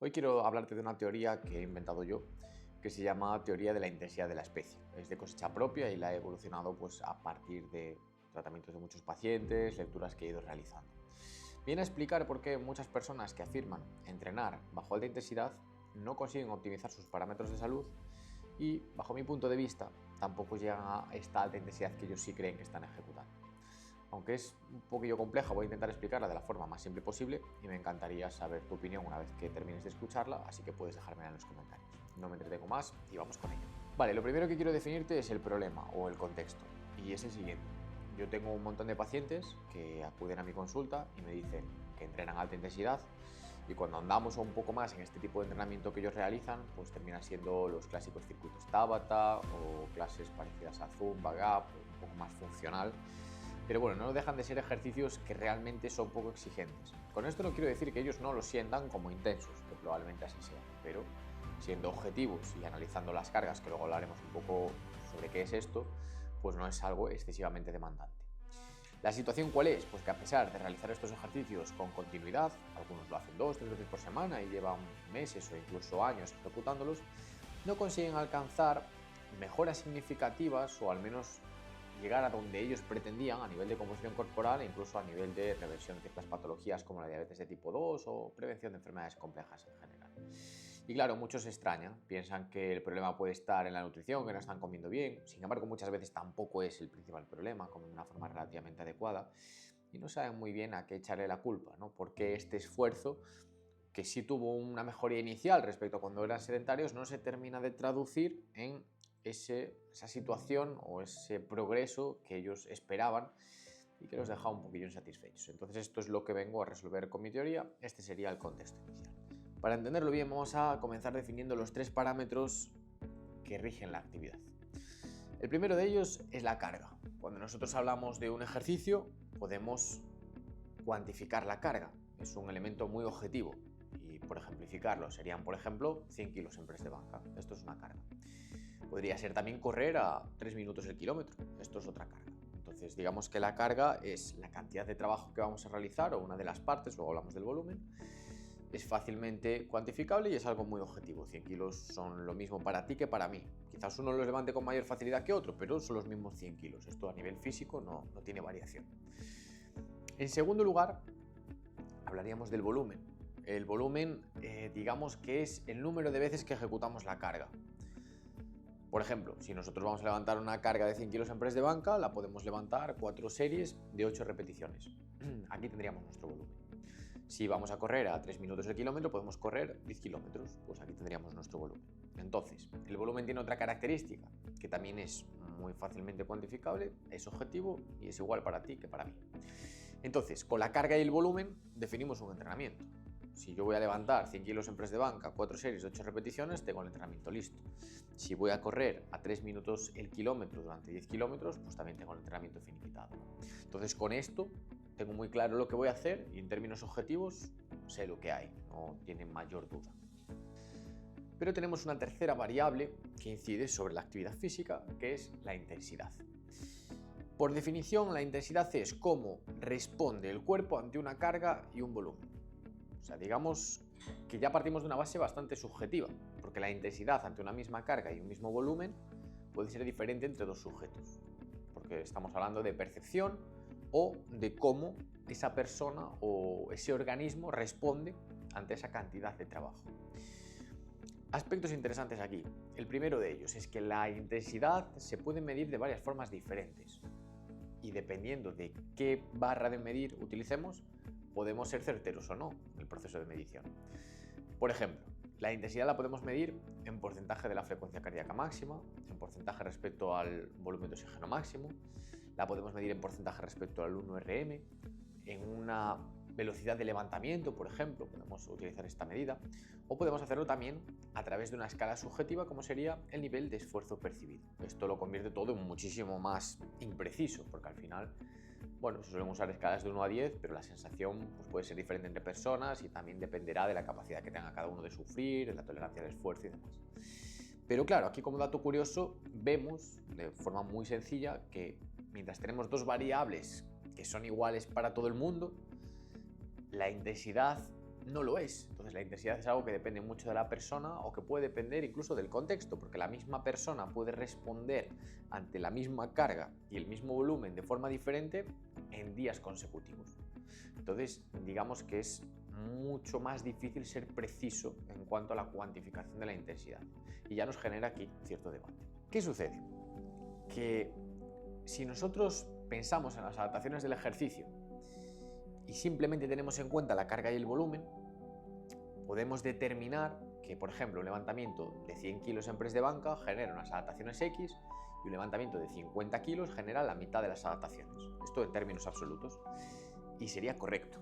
Hoy quiero hablarte de una teoría que he inventado yo, que se llama teoría de la intensidad de la especie. Es de cosecha propia y la he evolucionado pues, a partir de tratamientos de muchos pacientes, lecturas que he ido realizando. Viene a explicar por qué muchas personas que afirman entrenar bajo alta intensidad no consiguen optimizar sus parámetros de salud y, bajo mi punto de vista, tampoco llegan a esta alta intensidad que ellos sí creen que están ejecutando. Aunque es un poquillo compleja, voy a intentar explicarla de la forma más simple posible y me encantaría saber tu opinión una vez que termines de escucharla, así que puedes dejármela en los comentarios. No me entretengo más y vamos con ello. Vale, lo primero que quiero definirte es el problema o el contexto, y es el siguiente. Yo tengo un montón de pacientes que acuden a mi consulta y me dicen que entrenan a alta intensidad y cuando andamos un poco más en este tipo de entrenamiento que ellos realizan, pues terminan siendo los clásicos circuitos Tabata o clases parecidas a Zumba, Gap, un poco más funcional. Pero bueno, no dejan de ser ejercicios que realmente son poco exigentes. Con esto no quiero decir que ellos no los sientan como intensos, que probablemente así sea, pero siendo objetivos y analizando las cargas, que luego hablaremos un poco sobre qué es esto, pues no es algo excesivamente demandante. ¿La situación cuál es? Pues que a pesar de realizar estos ejercicios con continuidad, algunos lo hacen 2 o 3 veces por semana y llevan meses o incluso años ejecutándolos, no consiguen alcanzar mejoras significativas o al menos llegar a donde ellos pretendían a nivel de composición corporal e incluso a nivel de reversión de ciertas patologías como la diabetes de tipo 2 o prevención de enfermedades complejas en general. Y claro, muchos se extrañan, piensan que el problema puede estar en la nutrición, que no están comiendo bien, sin embargo muchas veces tampoco es el principal problema, comen de una forma relativamente adecuada y no saben muy bien a qué echarle la culpa, ¿no? Porque este esfuerzo que sí tuvo una mejoría inicial respecto a cuando eran sedentarios, no se termina de traducir en esa situación o ese progreso que ellos esperaban y que los deja un poquillo insatisfechos. Entonces esto es lo que vengo a resolver con mi teoría, este sería el contexto inicial. Para entenderlo bien vamos a comenzar definiendo los 3 parámetros que rigen la actividad. El primero de ellos es la carga. Cuando nosotros hablamos de un ejercicio podemos cuantificar la carga, es un elemento muy objetivo y por ejemplificarlo serían por ejemplo 100 kilos en press de banca, esto es una carga. Podría ser también correr a 3 minutos el kilómetro, esto es otra carga. Entonces digamos que la carga es la cantidad de trabajo que vamos a realizar o una de las partes, luego hablamos del volumen, es fácilmente cuantificable y es algo muy objetivo. 100 kilos son lo mismo para ti que para mí. Quizás uno los levante con mayor facilidad que otro, pero son los mismos 100 kilos. Esto a nivel físico no tiene variación. En segundo lugar, hablaríamos del volumen. El volumen, digamos que es el número de veces que ejecutamos la carga. Por ejemplo, si nosotros vamos a levantar una carga de 100 kilos en press de banca, la podemos levantar 4 series de 8 repeticiones. Aquí tendríamos nuestro volumen. Si vamos a correr a 3 minutos el kilómetro, podemos correr 10 kilómetros, pues aquí tendríamos nuestro volumen. Entonces, el volumen tiene otra característica, que también es muy fácilmente cuantificable, es objetivo y es igual para ti que para mí. Entonces, con la carga y el volumen definimos un entrenamiento. Si yo voy a levantar 100 kilos en press de banca, 4 series, 8 repeticiones, tengo el entrenamiento listo. Si voy a correr a 3 minutos el kilómetro durante 10 kilómetros, pues también tengo el entrenamiento finiquitado. Entonces con esto tengo muy claro lo que voy a hacer y en términos objetivos sé lo que hay, no tiene mayor duda. Pero tenemos una tercera variable que incide sobre la actividad física, que es la intensidad. Por definición, la intensidad es cómo responde el cuerpo ante una carga y un volumen. O sea, digamos que ya partimos de una base bastante subjetiva, porque la intensidad ante una misma carga y un mismo volumen puede ser diferente entre dos sujetos, porque estamos hablando de percepción o de cómo esa persona o ese organismo responde ante esa cantidad de trabajo. Aspectos interesantes aquí. El primero de ellos es que la intensidad se puede medir de varias formas diferentes y dependiendo de qué barra de medir utilicemos, podemos ser certeros o no en el proceso de medición. Por ejemplo, la intensidad la podemos medir en porcentaje de la frecuencia cardíaca máxima, en porcentaje respecto al volumen de oxígeno máximo, la podemos medir en porcentaje respecto al 1RM, en una velocidad de levantamiento, por ejemplo, podemos utilizar esta medida, o podemos hacerlo también a través de una escala subjetiva como sería el nivel de esfuerzo percibido. Esto lo convierte todo en muchísimo más impreciso, porque al final, bueno, se suelen usar escalas de 1 a 10, pero la sensación pues, puede ser diferente entre personas y también dependerá de la capacidad que tenga cada uno de sufrir, de la tolerancia al esfuerzo y demás. Pero claro, aquí como dato curioso vemos de forma muy sencilla que mientras tenemos dos variables que son iguales para todo el mundo, la intensidad no lo es. Entonces la intensidad es algo que depende mucho de la persona o que puede depender incluso del contexto, porque la misma persona puede responder ante la misma carga y el mismo volumen de forma diferente en días consecutivos. Entonces, digamos que es mucho más difícil ser preciso en cuanto a la cuantificación de la intensidad y ya nos genera aquí cierto debate. ¿Qué sucede? Que si nosotros pensamos en las adaptaciones del ejercicio y simplemente tenemos en cuenta la carga y el volumen, podemos determinar que, por ejemplo, un levantamiento de 100 kilos en press de banca genera unas adaptaciones X y un levantamiento de 50 kilos genera la mitad de las adaptaciones. Esto en términos absolutos. Y sería correcto.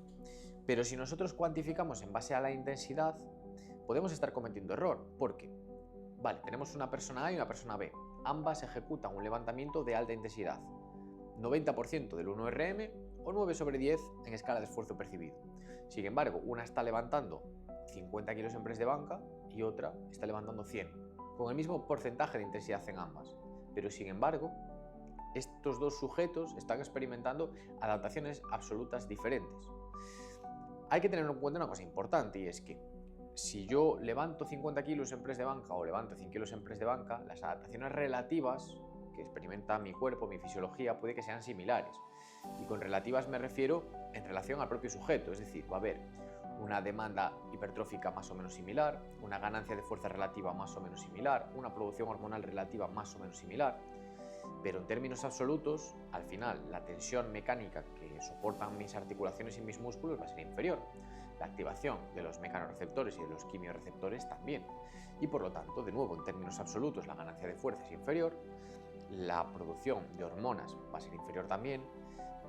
Pero si nosotros cuantificamos en base a la intensidad, podemos estar cometiendo error, porque, vale, tenemos una persona A y una persona B. Ambas ejecutan un levantamiento de alta intensidad, 90% del 1RM o 9/10 en escala de esfuerzo percibido. Sin embargo, una está levantando 50 kilos en press de banca y otra está levantando 100, con el mismo porcentaje de intensidad en ambas. Pero sin embargo, estos dos sujetos están experimentando adaptaciones absolutas diferentes. Hay que tener en cuenta una cosa importante, y es que si yo levanto 50 kilos en press de banca o levanto 100 kilos en press de banca, las adaptaciones relativas que experimenta mi cuerpo, mi fisiología, puede que sean similares. Y con relativas me refiero en relación al propio sujeto, es decir, va a haber una demanda hipertrófica más o menos similar, una ganancia de fuerza relativa más o menos similar, una producción hormonal relativa más o menos similar, pero en términos absolutos, al final, la tensión mecánica que soportan mis articulaciones y mis músculos va a ser inferior. La activación de los mecanorreceptores y de los quimiorreceptores también. Y por lo tanto, de nuevo, en términos absolutos, la ganancia de fuerza es inferior, la producción de hormonas va a ser inferior también,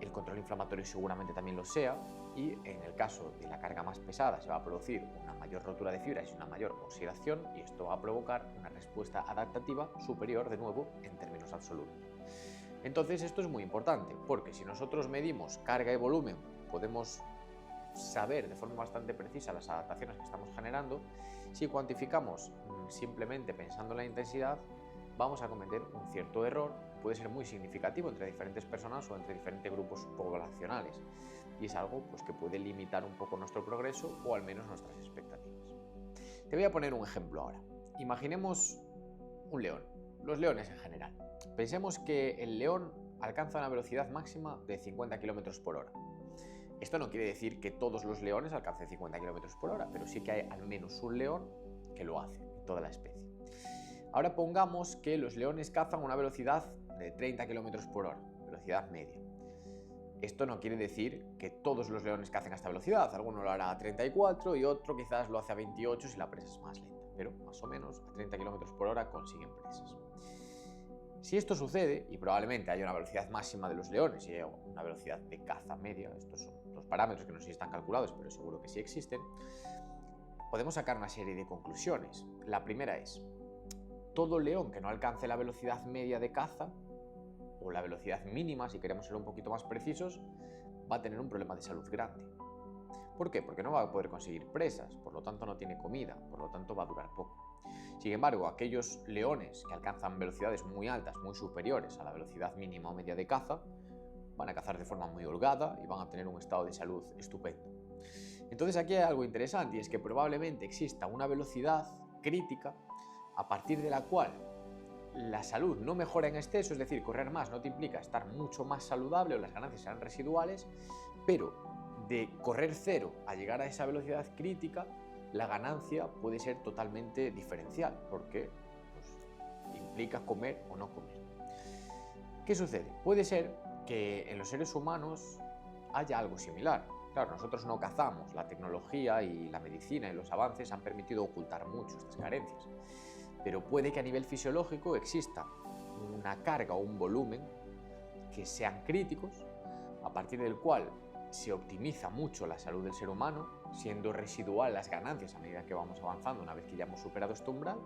el control inflamatorio seguramente también lo sea, y en el caso de la carga más pesada se va a producir una mayor rotura de fibras y una mayor oxidación, y esto va a provocar una respuesta adaptativa superior de nuevo en términos absolutos. Entonces esto es muy importante, porque si nosotros medimos carga y volumen, podemos saber de forma bastante precisa las adaptaciones que estamos generando. Si cuantificamos simplemente pensando en la intensidad, vamos a cometer un cierto error, puede ser muy significativo entre diferentes personas o entre diferentes grupos poblacionales, y es algo pues, que puede limitar un poco nuestro progreso o al menos nuestras expectativas. Te voy a poner un ejemplo ahora. Imaginemos un león, los leones en general. Pensemos que el león alcanza una velocidad máxima de 50 km por hora. Esto no quiere decir que todos los leones alcancen 50 km por hora, pero sí que hay al menos un león que lo hace en toda la especie. Ahora pongamos que los leones cazan a una velocidad de 30 km por hora, velocidad media. Esto no quiere decir que todos los leones cacen a esta velocidad. Alguno lo hará a 34 y otro quizás lo hace a 28 si la presa es más lenta, pero más o menos a 30 km por hora consiguen presas. Si esto sucede, y probablemente haya una velocidad máxima de los leones y haya una velocidad de caza media, estos son dos parámetros que no sé si están calculados, pero seguro que sí existen, podemos sacar una serie de conclusiones. La primera es: todo león que no alcance la velocidad media de caza, o la velocidad mínima, si queremos ser un poquito más precisos, va a tener un problema de salud grande. ¿Por qué? Porque no va a poder conseguir presas, por lo tanto no tiene comida, por lo tanto va a durar poco. Sin embargo, aquellos leones que alcanzan velocidades muy altas, muy superiores a la velocidad mínima o media de caza, van a cazar de forma muy holgada y van a tener un estado de salud estupendo. Entonces aquí hay algo interesante, y es que probablemente exista una velocidad crítica a partir de la cual la salud no mejora en exceso, es decir, correr más no te implica estar mucho más saludable o las ganancias serán residuales, pero de correr cero a llegar a esa velocidad crítica, la ganancia puede ser totalmente diferencial, porque pues, implica comer o no comer. ¿Qué sucede? Puede ser que en los seres humanos haya algo similar. Claro, nosotros no cazamos, la tecnología y la medicina y los avances han permitido ocultar mucho estas carencias, pero puede que a nivel fisiológico exista una carga o un volumen que sean críticos, a partir del cual se optimiza mucho la salud del ser humano, siendo residual las ganancias a medida que vamos avanzando una vez que ya hemos superado este umbral,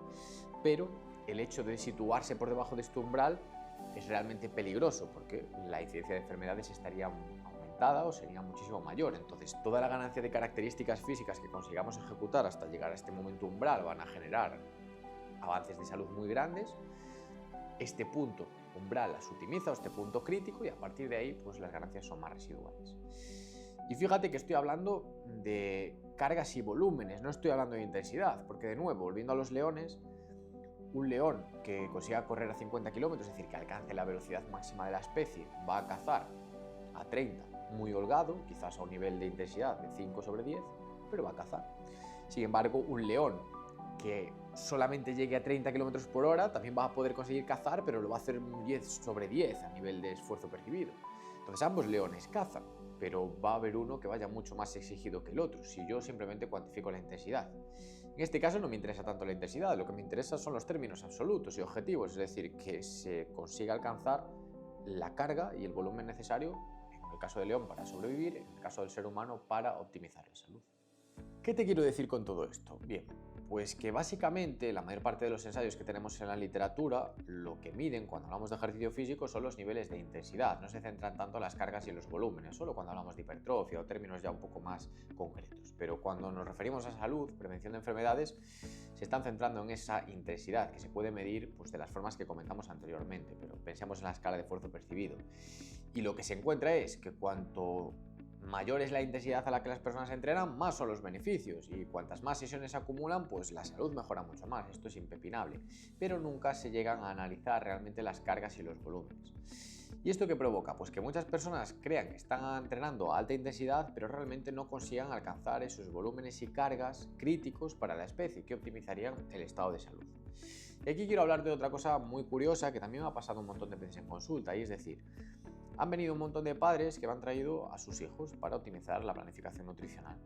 pero el hecho de situarse por debajo de este umbral es realmente peligroso porque la incidencia de enfermedades estaría aumentada o sería muchísimo mayor. Entonces, toda la ganancia de características físicas que consigamos ejecutar hasta llegar a este momento umbral van a generar avances de salud muy grandes. Este punto umbral las optimiza, o este punto crítico, y a partir de ahí pues las ganancias son más residuales. Y fíjate que estoy hablando de cargas y volúmenes, no estoy hablando de intensidad, porque de nuevo, volviendo a los leones, un león que consiga correr a 50 kilómetros, es decir, que alcance la velocidad máxima de la especie, va a cazar a 30 muy holgado, quizás a un nivel de intensidad de 5/10, pero va a cazar. Sin embargo, un león que solamente llegue a 30 km por hora también va a poder conseguir cazar, pero lo va a hacer 10/10 a nivel de esfuerzo percibido. Entonces ambos leones cazan, pero va a haber uno que vaya mucho más exigido que el otro, si yo simplemente cuantifico la intensidad. En este caso no me interesa tanto la intensidad, lo que me interesa son los términos absolutos y objetivos, es decir, que se consiga alcanzar la carga y el volumen necesario, en el caso del león para sobrevivir, en el caso del ser humano para optimizar la salud. ¿Qué te quiero decir con todo esto? Bien, pues que básicamente la mayor parte de los ensayos que tenemos en la literatura lo que miden cuando hablamos de ejercicio físico son los niveles de intensidad, no se centran tanto en las cargas y los volúmenes, solo cuando hablamos de hipertrofia o términos ya un poco más concretos. Pero cuando nos referimos a salud, prevención de enfermedades, se están centrando en esa intensidad que se puede medir pues, de las formas que comentamos anteriormente, pero pensemos en la escala de esfuerzo percibido. Y lo que se encuentra es que cuanto mayor es la intensidad a la que las personas entrenan, más son los beneficios, y cuantas más sesiones se acumulan, pues la salud mejora mucho más, esto es impepinable, pero nunca se llegan a analizar realmente las cargas y los volúmenes. ¿Y esto qué provoca? Pues que muchas personas crean que están entrenando a alta intensidad, pero realmente no consigan alcanzar esos volúmenes y cargas críticos para la especie que optimizarían el estado de salud. Y aquí quiero hablar de otra cosa muy curiosa que también me ha pasado un montón de veces en consulta, y es decir, han venido un montón de padres que me han traído a sus hijos para optimizar la planificación nutricional.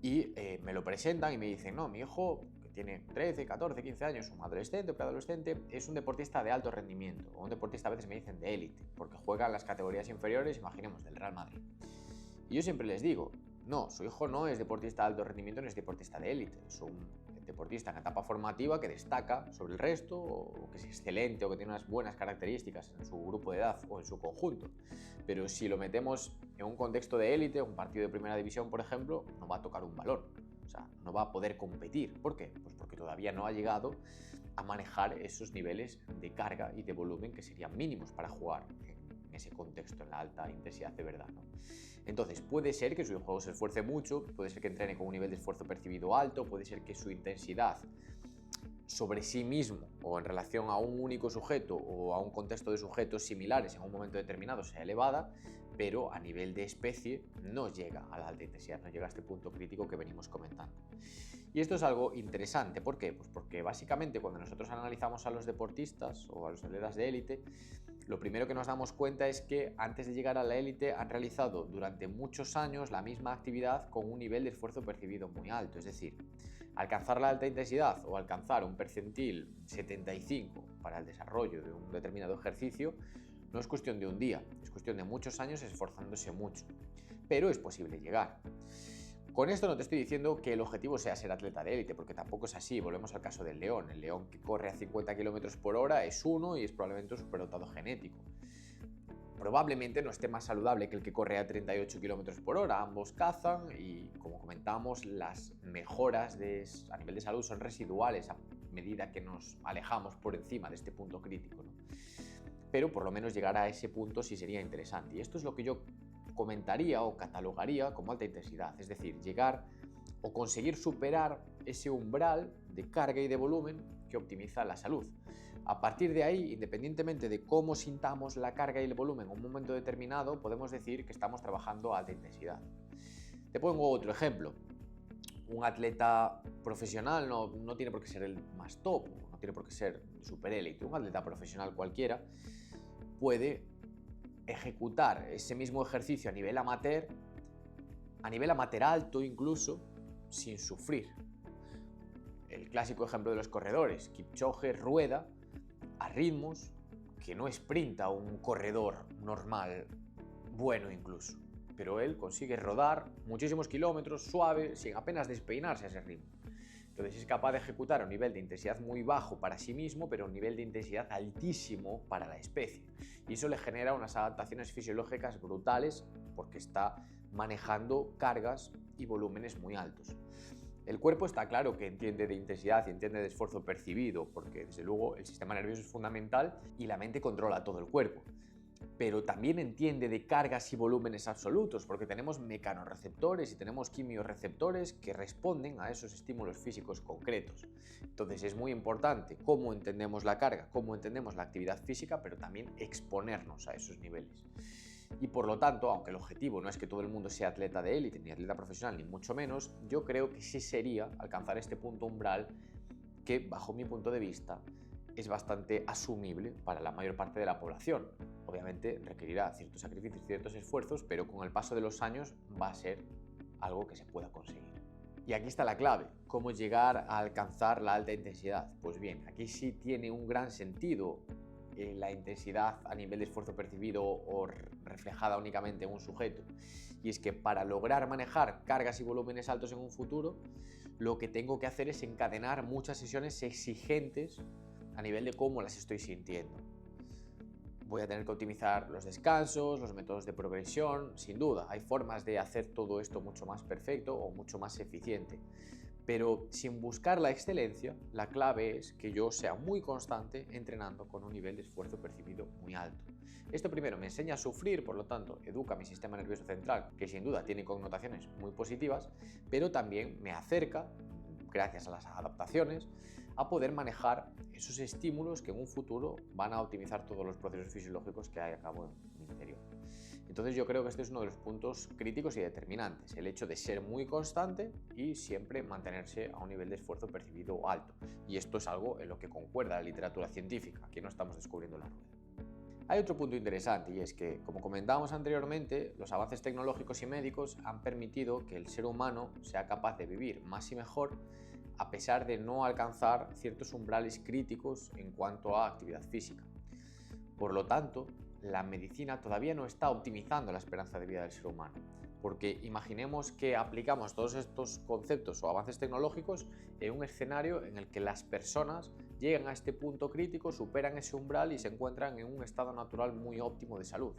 Y me lo presentan y me dicen, no, mi hijo, que tiene 13, 14, 15 años, un adolescente o preadolescente, es un deportista de alto rendimiento, o un deportista a veces me dicen de élite, porque juega en las categorías inferiores, imaginemos, del Real Madrid. Y yo siempre les digo, no, su hijo no es deportista de alto rendimiento, no es deportista de élite, es un deportista en etapa formativa que destaca sobre el resto, o que es excelente o que tiene unas buenas características en su grupo de edad o en su conjunto. Pero si lo metemos en un contexto de élite, un partido de primera división, por ejemplo, no va a tocar un balón, o sea, no va a poder competir. ¿Por qué? Pues porque todavía no ha llegado a manejar esos niveles de carga y de volumen que serían mínimos para jugar en ese contexto, en la alta intensidad de verdad, ¿no? Entonces, puede ser que su juego se esfuerce mucho, puede ser que entrene con un nivel de esfuerzo percibido alto, puede ser que su intensidad sobre sí mismo o en relación a un único sujeto o a un contexto de sujetos similares en un momento determinado sea elevada, pero a nivel de especie no llega a la alta intensidad, no llega a este punto crítico que venimos comentando. Y esto es algo interesante, ¿por qué? Pues porque básicamente cuando nosotros analizamos a los deportistas o a los atletas de élite, lo primero que nos damos cuenta es que antes de llegar a la élite han realizado durante muchos años la misma actividad con un nivel de esfuerzo percibido muy alto, es decir, alcanzar la alta intensidad o alcanzar un percentil 75 para el desarrollo de un determinado ejercicio no es cuestión de un día, es cuestión de muchos años esforzándose mucho, pero es posible llegar. Con esto no te estoy diciendo que el objetivo sea ser atleta de élite, porque tampoco es así. Volvemos al caso del león. El león que corre a 50 km por hora es uno y es probablemente un superdotado genético. Probablemente no esté más saludable que el que corre a 38 km por hora. Ambos cazan y, como comentamos, las mejoras a nivel de salud son residuales a medida que nos alejamos por encima de este punto crítico, ¿no? Pero por lo menos llegar a ese punto sí sería interesante. Y esto es lo que yo comentaría o catalogaría como alta intensidad, es decir, llegar o conseguir superar ese umbral de carga y de volumen que optimiza la salud. A partir de ahí, independientemente de cómo sintamos la carga y el volumen en un momento determinado, podemos decir que estamos trabajando a alta intensidad. Te pongo otro ejemplo. Un atleta profesional no tiene por qué ser el más top, no tiene por qué ser super élite. Un atleta profesional cualquiera puede ejecutar ese mismo ejercicio a nivel amateur alto incluso, sin sufrir. El clásico ejemplo de los corredores, Kipchoge rueda a ritmos que no sprinta un corredor normal, bueno incluso, pero él consigue rodar muchísimos kilómetros suave, sin apenas despeinarse a ese ritmo. Entonces es capaz de ejecutar a un nivel de intensidad muy bajo para sí mismo, pero a un nivel de intensidad altísimo para la especie. Y eso le genera unas adaptaciones fisiológicas brutales porque está manejando cargas y volúmenes muy altos. El cuerpo está claro que entiende de intensidad y entiende de esfuerzo percibido, porque desde luego el sistema nervioso es fundamental y la mente controla todo el cuerpo. pero también entiende de cargas y volúmenes absolutos, porque tenemos mecanorreceptores y tenemos quimiorreceptores que responden a esos estímulos físicos concretos. Entonces es muy importante cómo entendemos la carga, cómo entendemos la actividad física, pero también exponernos a esos niveles. Y por lo tanto, aunque el objetivo no es que todo el mundo sea atleta de élite, ni atleta profesional, ni mucho menos, yo creo que sí sería alcanzar este punto umbral que, bajo mi punto de vista, es bastante asumible para la mayor parte de la población. Obviamente requerirá ciertos sacrificios, ciertos esfuerzos, pero con el paso de los años va a ser algo que se pueda conseguir. Y aquí está la clave, cómo llegar a alcanzar la alta intensidad. Pues bien, aquí sí tiene un gran sentido la intensidad a nivel de esfuerzo percibido o reflejada únicamente en un sujeto. Y es que para lograr manejar cargas y volúmenes altos en un futuro, lo que tengo que hacer es encadenar muchas sesiones exigentes a nivel de cómo las estoy sintiendo. Voy a tener que optimizar los descansos, los métodos de progresión, sin duda. Hay formas de hacer todo esto mucho más perfecto o mucho más eficiente. Pero sin buscar la excelencia, la clave es que yo sea muy constante entrenando con un nivel de esfuerzo percibido muy alto. Esto primero me enseña a sufrir, por lo tanto, educa mi sistema nervioso central, que sin duda tiene connotaciones muy positivas, pero también me acerca, gracias a las adaptaciones, a poder manejar esos estímulos que en un futuro van a optimizar todos los procesos fisiológicos que hay a cabo en mi interior. Entonces yo creo que este es uno de los puntos críticos y determinantes, el hecho de ser muy constante y siempre mantenerse a un nivel de esfuerzo percibido alto. Y esto es algo en lo que concuerda la literatura científica, que no estamos descubriendo la rueda. Hay otro punto interesante y es que, como comentábamos anteriormente, los avances tecnológicos y médicos han permitido que el ser humano sea capaz de vivir más y mejor a pesar de no alcanzar ciertos umbrales críticos en cuanto a actividad física. Por lo tanto, la medicina todavía no está optimizando la esperanza de vida del ser humano, porque imaginemos que aplicamos todos estos conceptos o avances tecnológicos en un escenario en el que las personas llegan a este punto crítico, superan ese umbral y se encuentran en un estado natural muy óptimo de salud.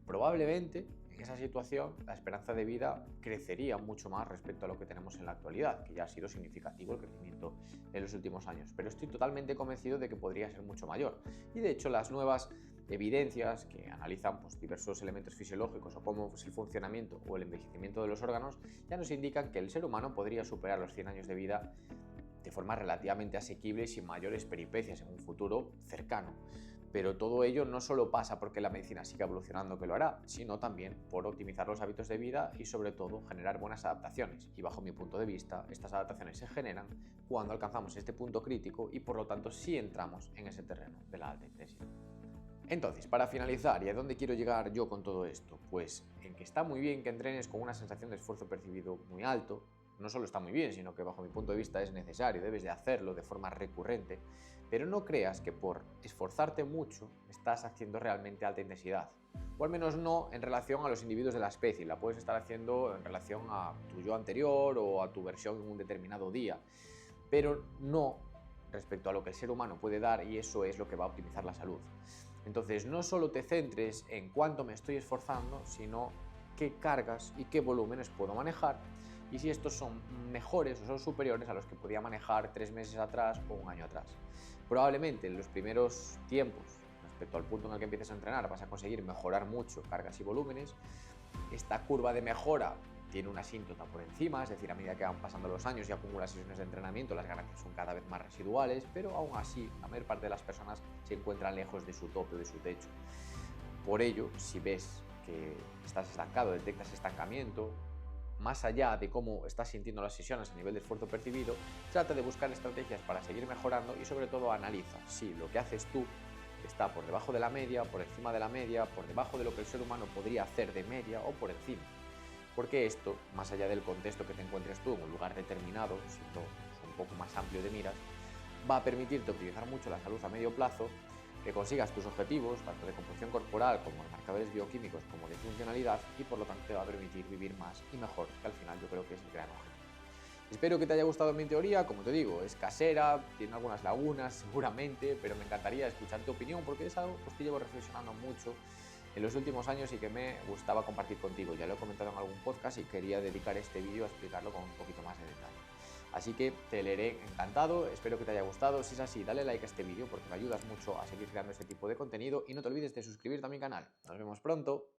Probablemente en esa situación la esperanza de vida crecería mucho más respecto a lo que tenemos en la actualidad, que ya ha sido significativo el crecimiento en los últimos años, pero estoy totalmente convencido de que podría ser mucho mayor. Y de hecho las nuevas evidencias que analizan diversos elementos fisiológicos o cómo es el funcionamiento o el envejecimiento de los órganos ya nos indican que el ser humano podría superar los 100 años de vida de forma relativamente asequible y sin mayores peripecias en un futuro cercano. Pero todo ello no solo pasa porque la medicina siga evolucionando, que lo hará, sino también por optimizar los hábitos de vida y sobre todo generar buenas adaptaciones. Y bajo mi punto de vista, estas adaptaciones se generan cuando alcanzamos este punto crítico y por lo tanto sí entramos en ese terreno de la alta intensidad. Entonces, para finalizar, ¿y a dónde quiero llegar yo con todo esto? Pues en que está muy bien que entrenes con una sensación de esfuerzo percibido muy alto. No solo está muy bien, sino que bajo mi punto de vista es necesario, debes de hacerlo de forma recurrente, pero no creas que por esforzarte mucho estás haciendo realmente alta intensidad. O al menos no en relación a los individuos de la especie, la puedes estar haciendo en relación a tu yo anterior o a tu versión en un determinado día, pero no respecto a lo que el ser humano puede dar, y eso es lo que va a optimizar la salud. Entonces, no solo te centres en cuánto me estoy esforzando, sino qué cargas y qué volúmenes puedo manejar y si estos son mejores o son superiores a los que podía manejar 3 meses atrás o un año atrás. Probablemente en los primeros tiempos, respecto al punto en el que empieces a entrenar, vas a conseguir mejorar mucho cargas y volúmenes. Esta curva de mejora tiene una asíntota por encima, es decir, a medida que van pasando los años y acumulas sesiones de entrenamiento, las ganancias son cada vez más residuales, pero aún así la mayor parte de las personas se encuentran lejos de su tope, de su techo. Por ello, si ves que estás estancado, detectas estancamiento, más allá de cómo estás sintiendo las sesiones a nivel de esfuerzo percibido, trata de buscar estrategias para seguir mejorando y sobre todo analiza si lo que haces tú está por debajo de la media, por encima de la media, por debajo de lo que el ser humano podría hacer de media o por encima. Porque esto, más allá del contexto que te encuentres tú en un lugar determinado, siendo un poco más amplio de miras, va a permitirte optimizar mucho la salud a medio plazo, que consigas tus objetivos, tanto de composición corporal como de marcadores bioquímicos como de funcionalidad, y por lo tanto te va a permitir vivir más y mejor, que al final yo creo que es el gran objetivo. Espero que te haya gustado mi teoría, como te digo, es casera, tiene algunas lagunas seguramente, pero me encantaría escuchar tu opinión porque es algo que llevo reflexionando mucho en los últimos años y que me gustaba compartir contigo. Ya lo he comentado en algún podcast y quería dedicar este vídeo a explicarlo con un poquito más de detalle. Así que te leeré encantado, espero que te haya gustado. Si es así, dale like a este vídeo porque me ayudas mucho a seguir creando este tipo de contenido y no te olvides de suscribirte a mi canal. Nos vemos pronto.